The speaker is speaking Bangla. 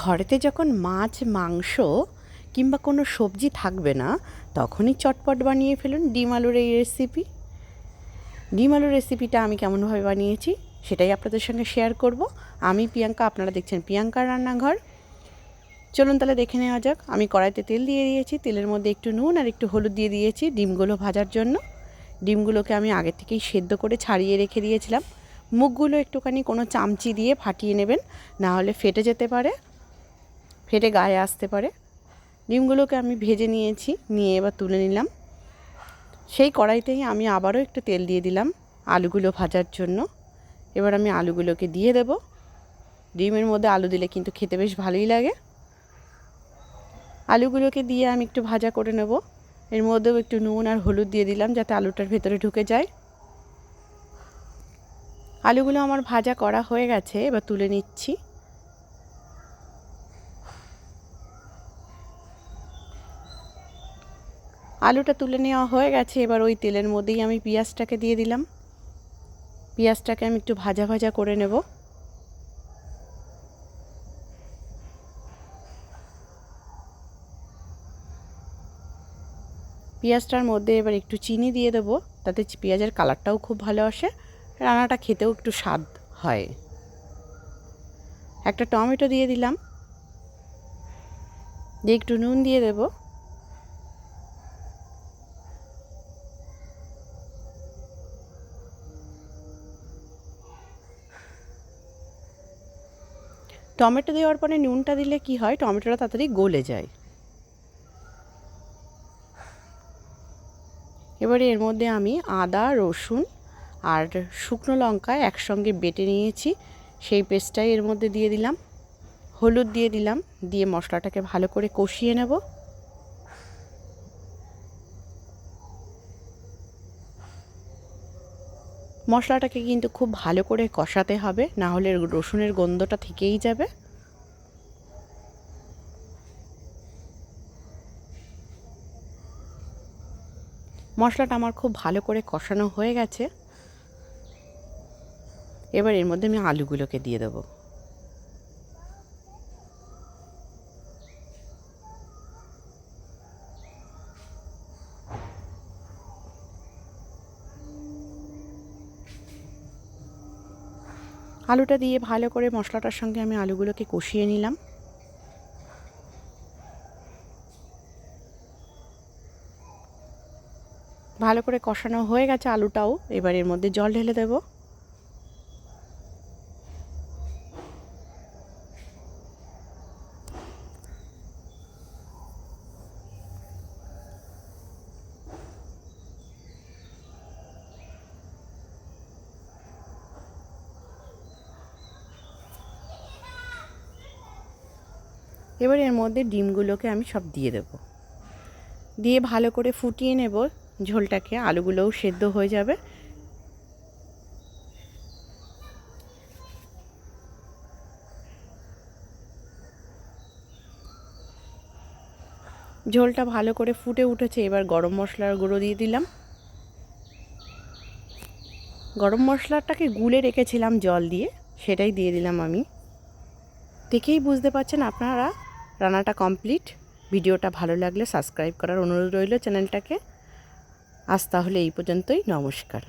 ঘরেতে যখন মাছ মাংস কিংবা কোনো সবজি থাকবে না তখনই চটপট বানিয়ে ফেলুন ডিম আলুর এই রেসিপি। ডিম আলুর রেসিপিটা আমি কেমনভাবে বানিয়েছি সেটাই আপনাদের সঙ্গে শেয়ার করব। আমি প্রিয়াঙ্কা, আপনারা দেখছেন প্রিয়াঙ্কার রান্নাঘর। চলুন তাহলে দেখে নেওয়া যাক। আমি কড়াইতে তেল দিয়ে দিয়েছি, তেলের মধ্যে একটু নুন আর একটু হলুদ দিয়ে দিয়েছি ডিমগুলো ভাজার জন্য। ডিমগুলোকে আমি আগে থেকেই সেদ্ধ করে ছাড়িয়ে রেখে দিয়েছিলাম। মুখগুলো একটুখানি কোনো চামচি দিয়ে ফাটিয়ে নেবেন, না হলে ফেটে যেতে পারে, ফেটে গায়ে আসতে পারে। ডিমগুলোকে আমি ভেজে নিয়েছি, নিয়ে এবার তুলে নিলাম। সেই কড়াইতেই আমি আবারও একটু তেল দিয়ে দিলাম আলুগুলো ভাজার জন্য। এবার আমি আলুগুলোকে দিয়ে দেব। ডিমের মধ্যে আলু দিলে কিন্তু খেতে বেশ ভালোই লাগে। আলুগুলোকে দিয়ে আমি একটু ভাজা করে নেব। এর মধ্যেও একটু নুন আর হলুদ দিয়ে দিলাম যাতে আলুটার ভেতরে ঢুকে যায়। আলুগুলো আমার ভাজা করা হয়ে গেছে, এবার তুলে নিচ্ছি। আলুটা তুলে নেওয়া হয়ে গেছে, এবার ওই তেলের মধ্যেই আমি পেঁয়াজটাকে দিয়ে দিলাম। পেঁয়াজটাকে আমি একটু ভাজা ভাজা করে নেব। পেঁয়াজটার মধ্যে এবার একটু চিনি দিয়ে দেবো, তাতে পেঁয়াজের কালারটাও খুব ভালো আসে, রান্নাটা খেতেও একটু স্বাদ হয়। একটা টমেটো দিয়ে দিলাম, দিয়ে একটু নুন দিয়ে দেবো। টমেটো দেওয়ার পরে নুনটা দিলে কি হয়, টমেটোটা তাড়াতাড়ি গলে যায়। এবারে এর মধ্যে আমি আদা, রসুন আর শুকনো লঙ্কা একসঙ্গে বেটে নিয়েছি, সেই পেস্টটাই এর মধ্যে দিয়ে দিলাম। হলুদ দিয়ে দিলাম, দিয়ে মশলাটাকে ভালো করে কষিয়ে নেব। মশলাটাকে কিন্তু খুব ভালো করে কষাতে হবে, না হলে রসুনের গন্ধটা থেকেই যাবে। মশলাটা আমার খুব ভালো করে কষানো হয়ে গেছে। এবার এর মধ্যে আমি আলুগুলোকে দিয়ে দেবো। আলুটা দিয়ে ভালো করে মশলাটার সঙ্গে আমি আলুগুলোকে কষিয়ে নিলাম। ভালো করে কষানো হয়ে গেছে আলুটাও, এবার এর মধ্যে জল ঢেলে দেব। এবার এর মধ্যে ডিমগুলোকে আমি সব দিয়ে দেব, দিয়ে ভালো করে ফুটিয়ে নেব ঝোলটাকে, আলুগুলোও সেদ্ধ হয়ে যাবে। ঝোলটা ভালো করে ফুটে উঠেছে, এবার গরম মশলার গুঁড়ো দিয়ে দিলাম। গরম মশলাটাকে গুলে রেখেছিলাম জল দিয়ে, সেটাই দিয়ে দিলাম আমি। দেখেই বুঝতে পারছেন আপনারা রান্নাটা কমপ্লিট। ভিডিওটা ভালো লাগলে সাবস্ক্রাইব করার অনুরোধ রইল চ্যানেলটাকে। আজ তাহলে এই পর্যন্তই, নমস্কার।